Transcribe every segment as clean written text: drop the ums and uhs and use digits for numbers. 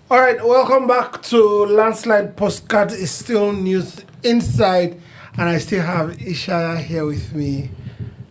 All right, welcome back to Landslide Postcard. Is still news inside, and I still have Ishaya here with me,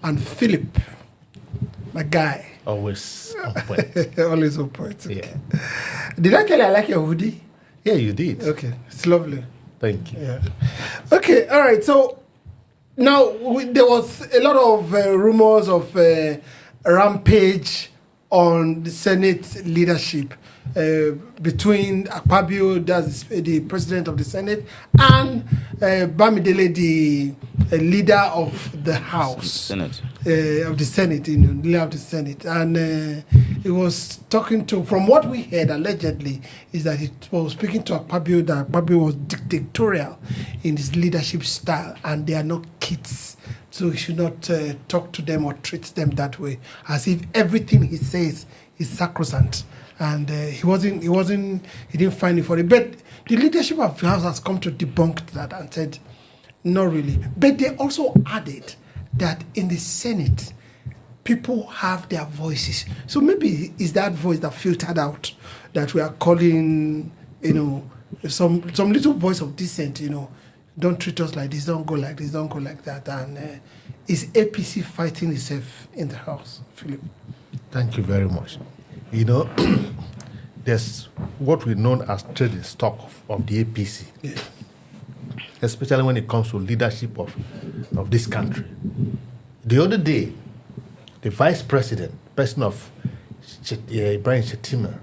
and Philip, my guy. Always on point. Always on point. Okay. Yeah. Did I tell you I like your hoodie? Yeah, you did. Okay, it's lovely. Thank you. Yeah. Okay, all right. So now there was a lot of rumors of rampage on the Senate leadership between Akpabio, that's the president of the Senate, and Bamidele, the leader of the House. Senate. Of the Senate, leader of the Senate. And he was talking to, from what we heard allegedly, is that he was speaking to Akpabio, that Akpabio was dictatorial in his leadership style, and they are not kids. So he should not talk to them or treat them that way, as if everything he says is sacrosanct. And he didn't find it funny. But the leadership of the House has come to debunk that and said, not really. But they also added that in the Senate, people have their voices. So maybe it's that voice that filtered out that we are calling, some little voice of dissent, don't treat us like this, don't go like this, don't go like that. And is APC fighting itself in the House, Philip? Thank you very much. There's what we know as trading stock of the APC, Yeah. especially when it comes to leadership of this country. The other day, the vice president of Ibrahim Shetima,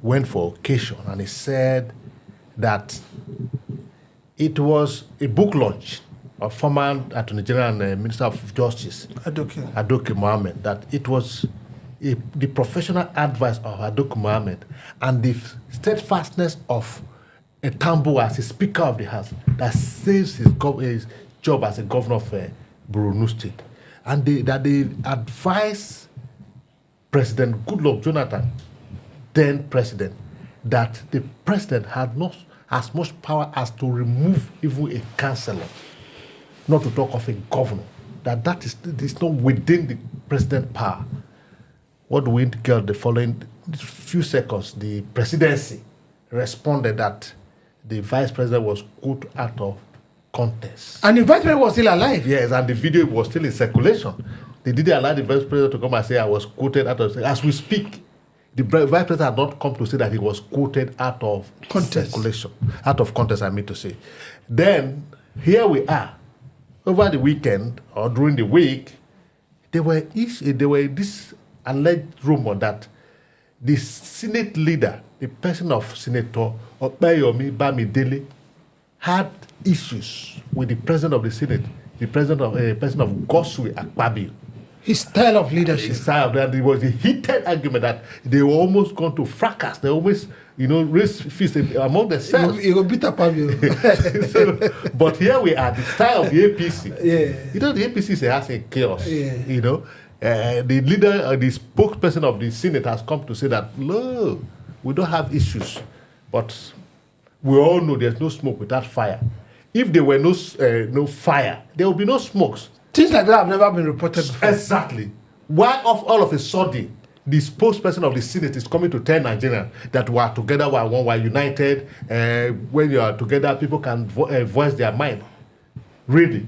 went for occasion, and he said that it was a book launch of former Attorney General and Minister of Justice, Adoke Mohammed, that it was the professional advice of Adoke Mohammed and the steadfastness of a Tambo as a Speaker of the House that saves his job as a governor of Borno State. And that they advised President Goodluck Jonathan, then president, that the president had not as much power as to remove even a councillor, not to talk of a governor, that is not within the president's power. What do we get the following few seconds? The presidency responded that the vice president was put out of contest. And the vice president was still alive? Yes, and the video was still in circulation. They didn't allow the vice president to come and say I was quoted out of... As we speak, the vice president had not come to say that he was quoted out of circulation. Out of contest, I mean to say. Then, here we are. Over the weekend, or during the week, there were this alleged rumor that the Senate leader, the person of Senator Akpabio and Bamidele, had issues with the president of the Senate, the person of Goswe Akpabio. His style of leadership. And it was a heated argument that they were almost going to fracas. They almost, raise fists among themselves. You go beat Akpabio. But here we are, the style of the APC. Yeah. The APC has a chaos. Yeah. The leader, the spokesperson of the Senate has come to say that, no, we don't have issues. But we all know there's no smoke without fire. If there were no fire, there would be no smokes. Things like that have never been reported before. Exactly. Why all of a sudden, the spokesperson of the Senate is coming to tell Nigerians that we are together, we are one, we are united. When you are together, people can voice their mind. Really.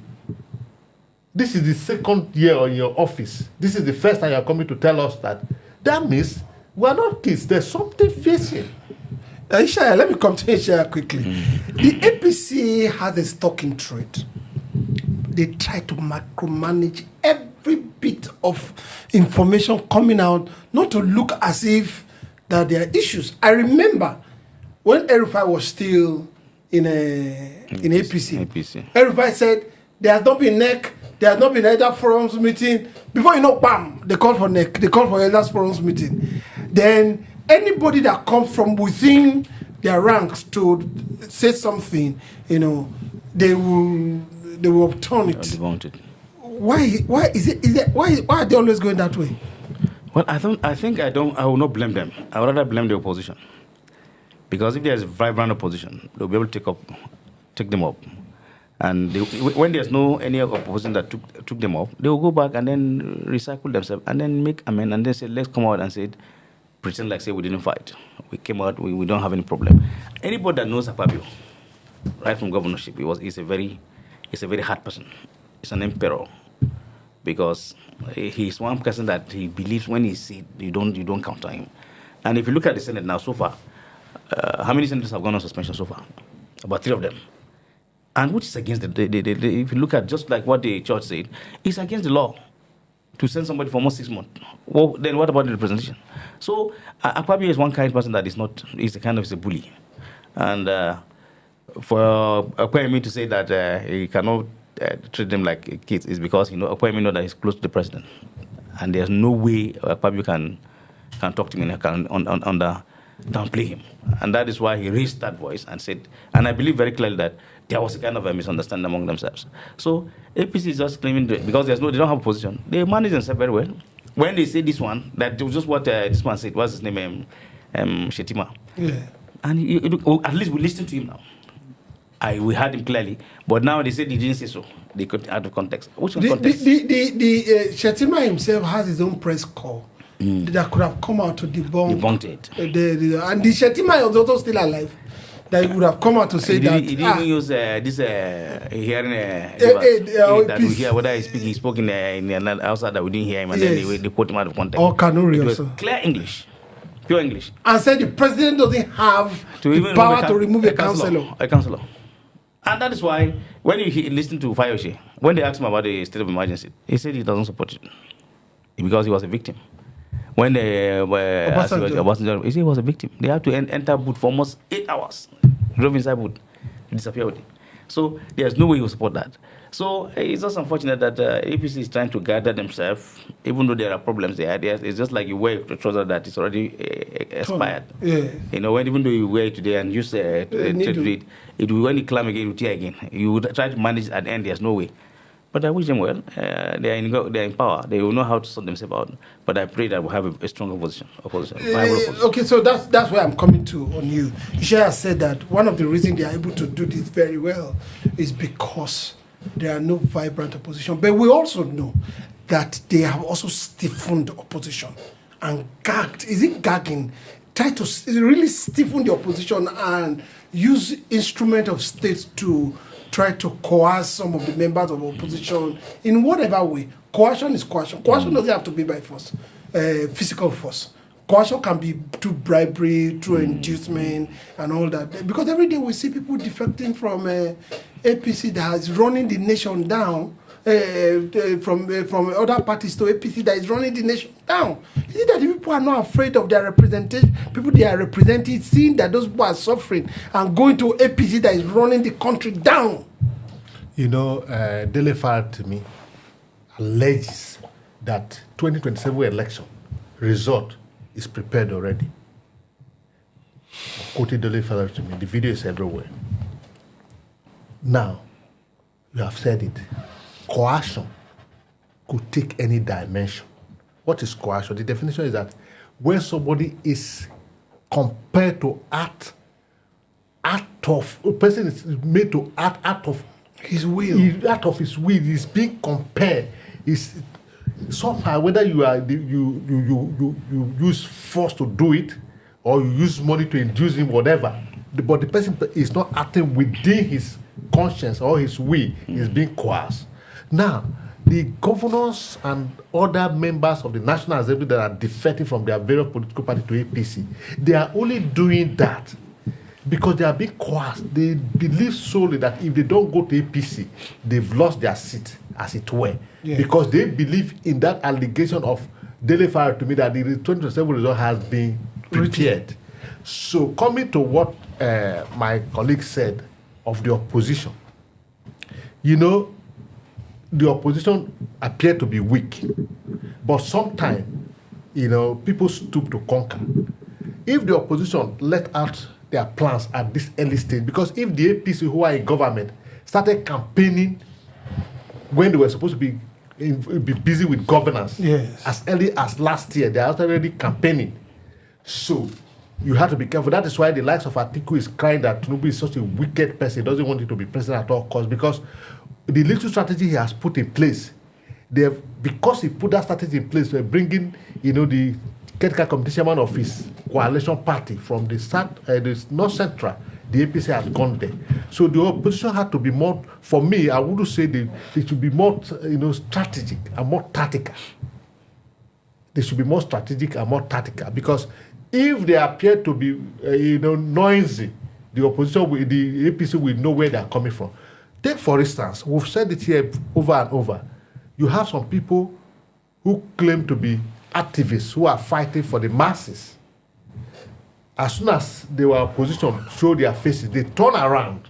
This is the second year in your office. This is the first time you are coming to tell us that. That means we are not kids. There's something facing. Ishaya, let me come to Ishaya quickly. The APC has a stock in trade. They try to micromanage every bit of information coming out, not to look as if that there are issues. I remember when Erufai was still in APC. Erufai said there has not been NEC, there has not been Elder Forums meeting. Before you know, bam, they call for NEC, they call for Elder Forums meeting. Then anybody that comes from within their ranks to say something, they will upturn it. Why is it? Why are they always going that way? Well, I will not blame them. I would rather blame the opposition. Because if there's vibrant opposition, they'll be able to take them up. And when there's no any opposition that took them up, they will go back and then recycle themselves and then make amend and then say, let's come out and say, pretend like say we didn't fight. We came out. We don't have any problem. Anybody that knows Akpabio, right from governorship, he's a very hard person. He's an emperor because he's one person that he believes when he sees you don't counter him. And if you look at the Senate now so far, how many senators have gone on suspension so far? About 3 of them. And which is against if you look at just like what the church said, it's against the law to send somebody for almost 6 months. Well, then what about the representation? So Akpabio is one kind of person that is a bully. And for Akpabio to say that he cannot treat them like kids is because Akpabio knows that he's close to the president. And there's no way Akpabio can talk to him and can downplay him. And that is why he raised that voice and said, and I believe very clearly that there was a kind of a misunderstanding among themselves. So APC is just claiming, because they don't have a position, they manage themselves very well. When they say this one, that was just what this one said, what's his name, Shetima. Yeah. And at least we listen to him now. We heard him clearly, but now they said he didn't say so. They cut out of context. Which context? Shetima himself has his own press call that could have come out to debunk it. And the Shetima is also still alive. That he would have come out to say that. He didn't use this hearing that we hear whether he spoke in outside that we didn't hear him, and then they quote him out of context. Or Kanuri also. Clear English, pure English. And said the president doesn't have the power to remove a councillor. A councillor. And that is why when you listen to Fayoshe, when they asked him about the state of emergency, he said he doesn't support it because he was a victim. When Obasanjo, he said he was a victim. They had to enter boot for almost 8 hours. Drove inside boot to disappear with it. So there's no way he will support that. So it's just unfortunate that APC is trying to gather themselves, even though there are problems there. It's just like you wear a trouser that is already expired. Yeah. Even though you wear it today and use it, when you climb again, you tear again. You would try to manage it at the end. There's no way. But I wish them well. They are in power. They will know how to sort themselves out. But I pray that we'll have a stronger opposition. Okay, so that's where I'm coming to on you. Ishaya has said that one of the reasons they are able to do this very well is because there are no vibrant opposition. But we also know that they have also stiffened opposition and gagged. Is it gagging? Try to really stiffen the opposition and use instrument of states to try to coerce some of the members of opposition in whatever way. Coercion is coercion. Coercion doesn't have to be by force, physical force. Coercion can be through bribery, through inducement, and all that. Because every day we see people defecting from APC that is running the nation down, from other parties to APC that is running the nation down. Is it that the people are not afraid of their representation, people they are representing, seeing that those people are suffering and going to APC that is running the country down? Dele Fire to me alleges that 2027 election result is prepared already. Quoted Dele Fire to me. The video is everywhere. Now, you have said it. Coercion could take any dimension. What is coercion? The definition is that when somebody is compelled to a person is made to act out of his will. Out of his will, is being compelled. Is somehow whether you use force to do it or you use money to induce him, whatever. But the person is not acting within his conscience or his will. Is being coerced. Now, the governors and other members of the National Assembly that are defecting from their various political parties to APC, they are only doing that because they are being coerced. They believe solely that if they don't go to APC, they've lost their seat, as it were. Yeah. Because they believe in that allegation of Dele Fire to me that the 2027 result has been prepared. So, coming to what my colleague said of the opposition, the opposition appeared to be weak, but sometimes, people stoop to conquer. If the opposition let out their plans at this early stage, because if the APC, who are in government, started campaigning when they were supposed to be busy with governance, as early as last year, they are already campaigning. So you have to be careful. That is why the likes of Atiku is crying that Tinubu is such a wicked person. He doesn't want it to be president at all costs, because the little strategy he has put in place, because he put that strategy in place, we're bringing, the caretaker committee chairman of his coalition party from the North Central, the APC had gone there. So the opposition had to be more, for me, I wouldn't say they should be more, strategic and more tactical. They should be more strategic and more tactical, because if they appear to be, noisy, the opposition, the APC will know where they are coming from. Take, for instance, we've said it here over and over. You have some people who claim to be activists who are fighting for the masses. As soon as they were opposition, show their faces, they turn around.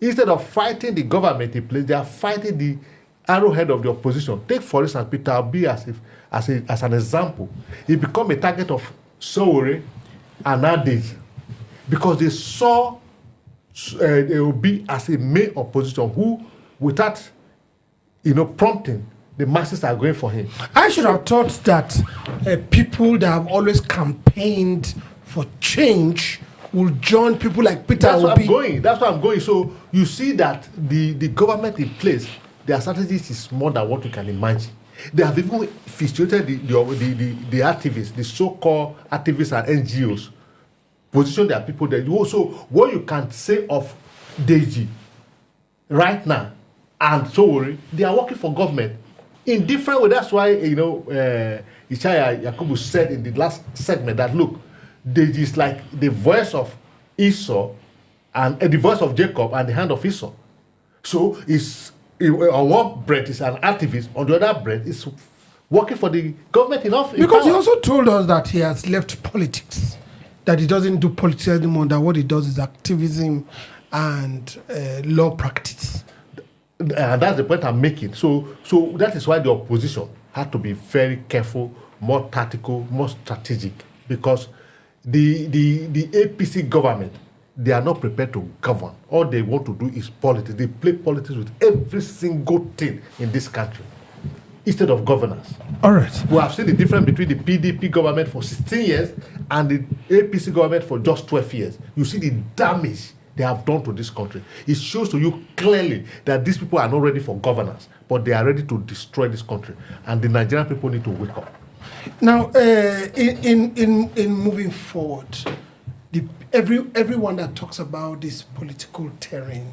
Instead of fighting the government in place, they are fighting the arrowhead of the opposition. Take, for instance, Peter Obi as an example. He became a target of Sowore and Adeji because they saw Obi as a main opposition who, without prompting, the masses are going for him. I should have thought that people that have always campaigned for change will join people like Peter Obi. That's where I'm going. So you see that the government in place, their strategies is more than what you can imagine. They have even frustrated the activists, the so-called activists and NGOs, position their people there. Also, what you can say of Deji right now and Sowore, they are working for government in different ways. That's why Ishaya Yakubu said in the last segment that look, Deji is like the voice of Esau and the voice of Jacob and the hand of Esau. So it's on one breath is an activist, on the other breath is working for the government enough. Because he also told us that he has left politics, that he doesn't do politics anymore, that what he does is activism and law practice. And that's the point I'm making. So that is why the opposition had to be very careful, more tactical, more strategic, because the APC government, they are not prepared to govern. All they want to do is politics. They play politics with every single thing in this country instead of governance. All right. We have seen the difference between the PDP government for 16 years and the APC government for just 12 years. You see the damage they have done to this country. It shows to you clearly that these people are not ready for governance, but they are ready to destroy this country. And the Nigerian people need to wake up. Now, in moving forward, everyone that talks about this political terrain,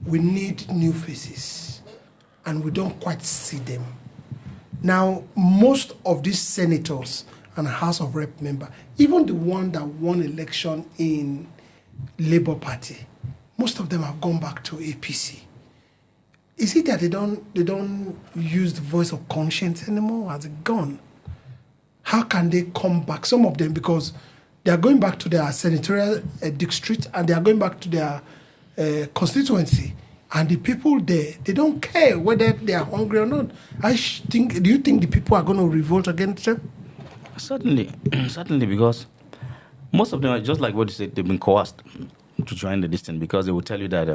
we need new faces, and we don't quite see them. Now, most of these senators and House of Rep member, even the one that won election in Labour Party, most of them have gone back to APC. Is it that they don't use the voice of conscience anymore? Has it gone? How can they come back? Some of them, because they are going back to their senatorial district and they are going back to their constituency. And the people there, they don't care whether they are hungry or not. Do you think the people are going to revolt against them? Certainly, because most of them are just like what you said, they've been coerced to join the distance, because they will tell you that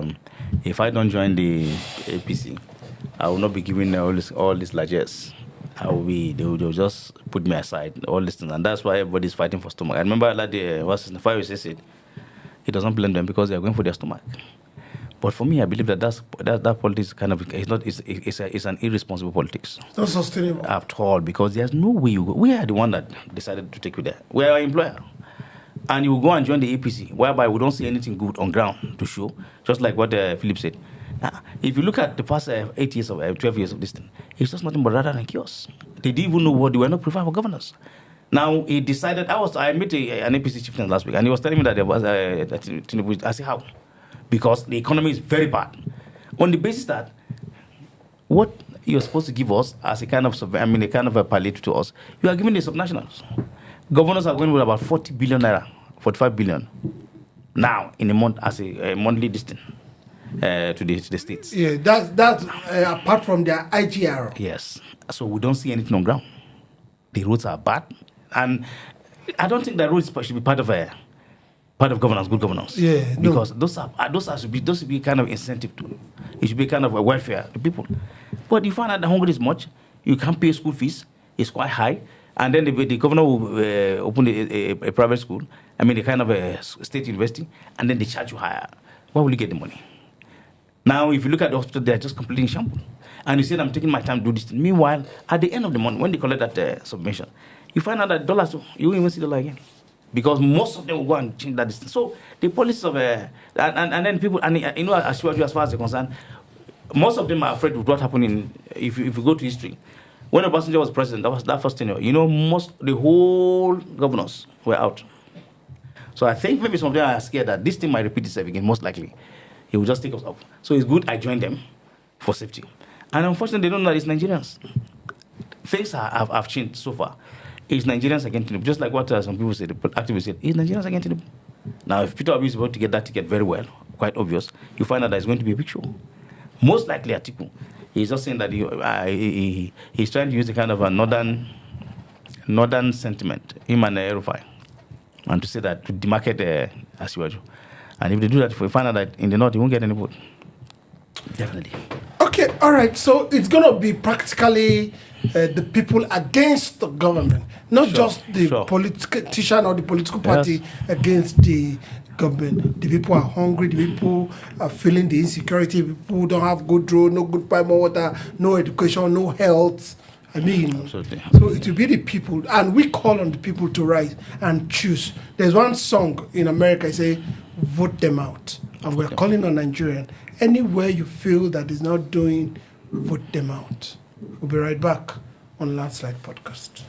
if I don't join the APC, I will not be given all these largesse. They'll just put me aside, all these things, and that's why everybody's fighting for stomach. I remember that day, Fire said, he doesn't blame them because they are going for their stomach. But for me, I believe that politics kind of it's an irresponsible politics. It's not sustainable at all, because there's no way you go. We are the one that decided to take you there. We are our employer, and you go and join the APC, whereby we don't see anything good on ground to show. Just like what Philip said. If you look at the past 8 years of 12 years of this thing, it's just nothing but rather than chaos. They didn't even know what they were not prepared for governance. Now he decided. I met an APC chieftain last week, and he was telling me that there was I said, how? Because the economy is very bad. On the basis that what you're supposed to give us as a kind of a palliative to us, you are giving the subnationals. Governors are going with about 40 billion naira, 45 billion now in a month as a monthly distance. To the states. Yeah, that's apart from their IGR. Yes. So we don't see anything on ground. The roads are bad, and I don't think that roads should be part of governance, good governance. Yeah, because those should be kind of incentive to. It should be kind of a welfare to people. But you find out the hunger is much. You can't pay school fees. It's quite high, and then the governor will open a private school. A kind of a state university, and then they charge you higher. Where will you get the money? Now, if you look at the hospital, they are just completely in shambles. And you said, I'm taking my time to do this. Meanwhile, at the end of the month, when they collect that submission, You find out that dollars, you won't even see dollar again. Because most of them will go and change that distance. So the policies of, and then people, and you know, as far as they're concerned, most of them are afraid of what happened if you go to history. When Obasanjo was president, that was that first tenure. You know, the whole governors were out. So I think maybe some of them are scared that this thing might repeat itself again, most likely. He will just take us up. So it's good I joined them for safety. And unfortunately, they don't know that it's Nigerians. Things have changed so far. It's Nigerians against Tinubu. Just like what some people say, the activists said, it's Nigerians against Tinubu. Now, if Peter Obi is about to get that ticket very well, quite obvious, you find out that it's going to be a big show. Most likely Atiku. He's just saying that he's trying to use a kind of a northern sentiment, him and Erufai, and to say that to demarcate Asiwaju. And if they do that, if we find out that in the north, he won't get any vote. Definitely. Okay, all right. So it's going to be practically the people against the government, not just the politician or the political party against the government. The people are hungry, the people are feeling the insecurity, people who don't have good road, no good pipe water, no education, no health. I mean, absolutely. So it will be the people, and we call on the people to rise and choose. There's one song in America, I say, vote them out. And we're calling on Nigerians. Anywhere you feel that is not doing, vote them out. We'll be right back on Landslide Podcast.